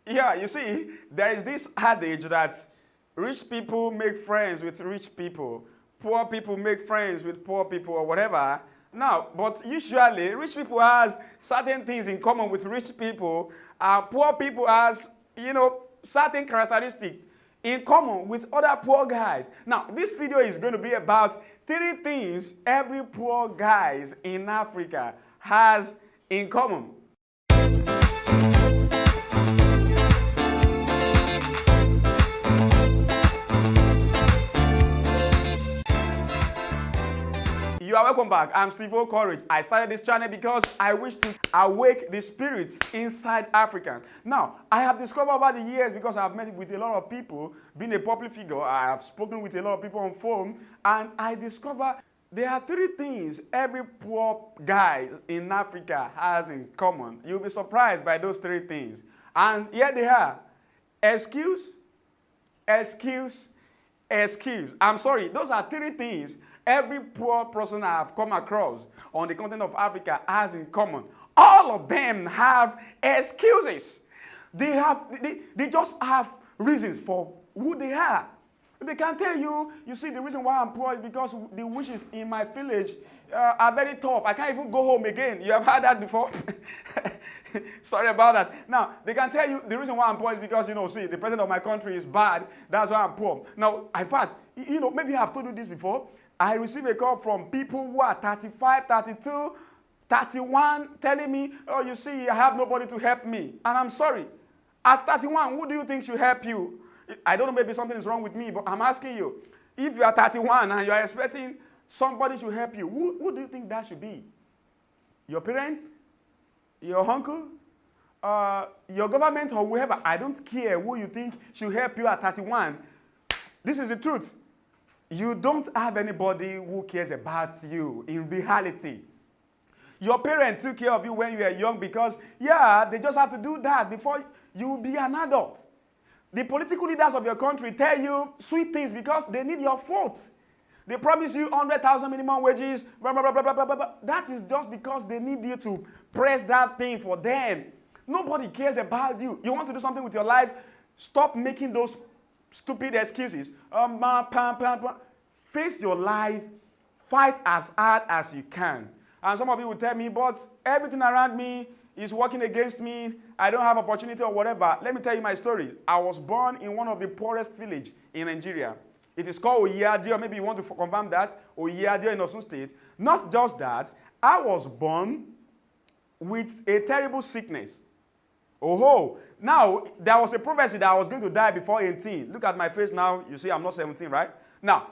Yeah, you see, there is this adage that rich people make friends with rich people, poor people make friends with poor people or whatever. Now, but usually, rich people has certain things in common with rich people, poor people has, certain characteristics in common with other poor guys. Now, this video is going to be about 3 things every poor guy in Africa has in common. You are welcome back. I'm Steve Courage. I started this channel because I wish to awake the spirits inside Africans. Now, I have discovered over the years, because I've met with a lot of people, being a public figure, I have spoken with a lot of people on phone, and I discovered there are 3 things every poor guy in Africa has in common. You'll be surprised by those 3 things. And here they are. Excuse, excuse, excuse. I'm sorry, those are 3 things every poor person I have come across on the continent of Africa has in common. All of them have excuses. They just have reasons for who they are. They can tell you, you see, the reason why I'm poor is because the witches in my village are very tough. I can't even go home again. You have heard that before? Sorry about that. Now, they can tell you the reason why I'm poor is because, see, the president of my country is bad. That's why I'm poor. Now, in fact, maybe I've told you this before. I receive a call from people who are 35, 32, 31, telling me, oh, you see, I have nobody to help me. And I'm sorry. At 31, who do you think should help you? I don't know, maybe something is wrong with me, but I'm asking you. If you are 31 and you are expecting somebody to help you, who do you think that should be? Your parents? Your uncle? Your government or whoever? I don't care who you think should help you at 31. This is the truth. You don't have anybody who cares about you in reality. Your parents took care of you when you were young because, yeah, they just have to do that before you be an adult. The political leaders of your country tell you sweet things because they need your vote. They promise you 100,000 minimum wages, blah, blah, blah, blah, blah, blah, blah. That is just because they need you to press that thing for them. Nobody cares about you. You want to do something with your life, stop making those stupid excuses. Face your life, fight as hard as you can. And some of you will tell me, but everything around me is working against me. I don't have opportunity or whatever. Let me tell you my story. I was born in one of the poorest villages in Nigeria. It is called Oyeadio. Maybe you want to confirm that. Oyeadio in Osun State. Not just that, I was born with a terrible sickness. Oh, now, there was a prophecy that I was going to die before 18. Look at my face now. You see, I'm not 17, right? Now,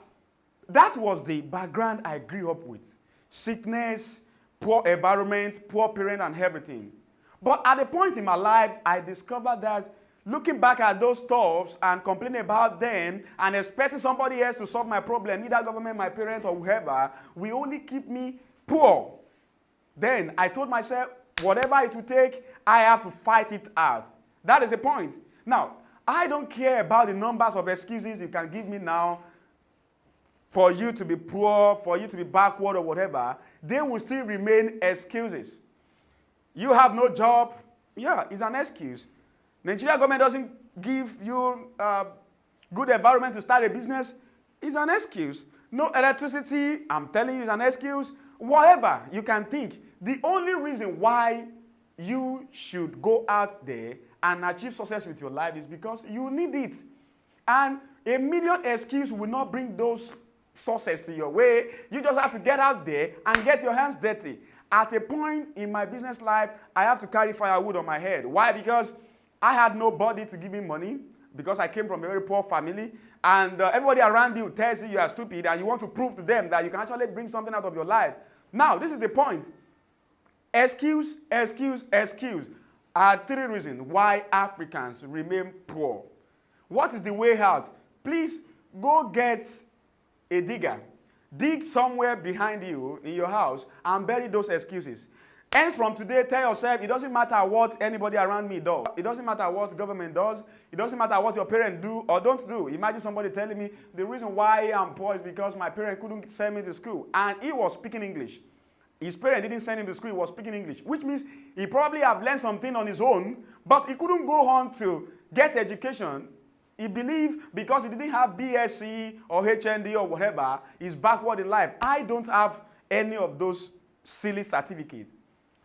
that was the background I grew up with. Sickness, poor environment, poor parent, and everything. But at a point in my life, I discovered that looking back at those stuffs and complaining about them and expecting somebody else to solve my problem, either government, my parents, or whoever, will only keep me poor. Then I told myself, whatever it will take, I have to fight it out. That is the point. Now, I don't care about the numbers of excuses you can give me now for you to be poor, for you to be backward or whatever. They will still remain excuses. You have no job. Yeah, it's an excuse. Nigeria government doesn't give you good environment to start a business. It's an excuse. No electricity, I'm telling you, it's an excuse. Whatever you can think. The only reason why you should go out there and achieve success with your life is because you need it. And a million excuses will not bring those success to your way. You just have to get out there and get your hands dirty. At a point in my business life, I have to carry firewood on my head. Why? Because I had nobody to give me money, because I came from a very poor family, and everybody around you tells you you are stupid, and you want to prove to them that you can actually bring something out of your life. Now, this is the point. Excuse, excuse, excuse are 3 reasons why Africans remain poor. What is the way out? Please go get a digger. Dig somewhere behind you in your house and bury those excuses. Hence, from today, tell yourself, it doesn't matter what anybody around me does. It doesn't matter what the government does. It doesn't matter what your parents do or don't do. Imagine somebody telling me the reason why I'm poor is because my parents couldn't send me to school. And he was speaking English. His parents didn't send him to school. He was speaking English, which means he probably have learned something on his own, but he couldn't go on to get education. He believed because he didn't have BSc or HND or whatever, he's backward in life. I don't have any of those silly certificates.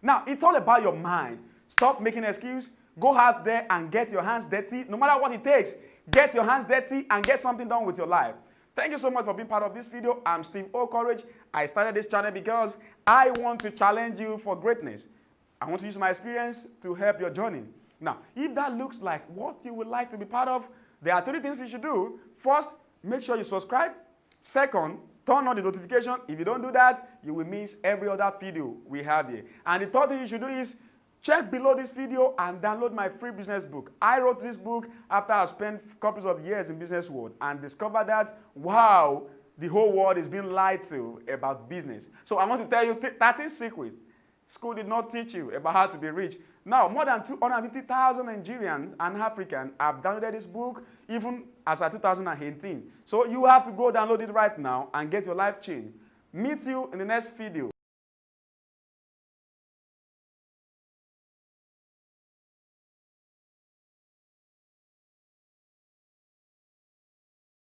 Now, it's all about your mind. Stop making excuses. Go out there and get your hands dirty. No matter what it takes, get your hands dirty and get something done with your life. Thank you so much for being part of this video. I'm Steve Okoreji. I started this channel because I want to challenge you for greatness. I want to use my experience to help your journey. Now, if that looks like what you would like to be part of, there are 3 things you should do. First, make sure you subscribe. Second, turn on the notification. If you don't do that, you will miss every other video we have here. And the third thing you should do is check below this video and download my free business book. I wrote this book after I spent couples of years in business world and discovered that, wow, the whole world is being lied to about business. So I want to tell you 13 secrets school did not teach you about how to be rich. Now, more than 250,000 Nigerians and Africans have downloaded this book, even as of 2018. So you have to go download it right now and get your life changed. Meet you in the next video.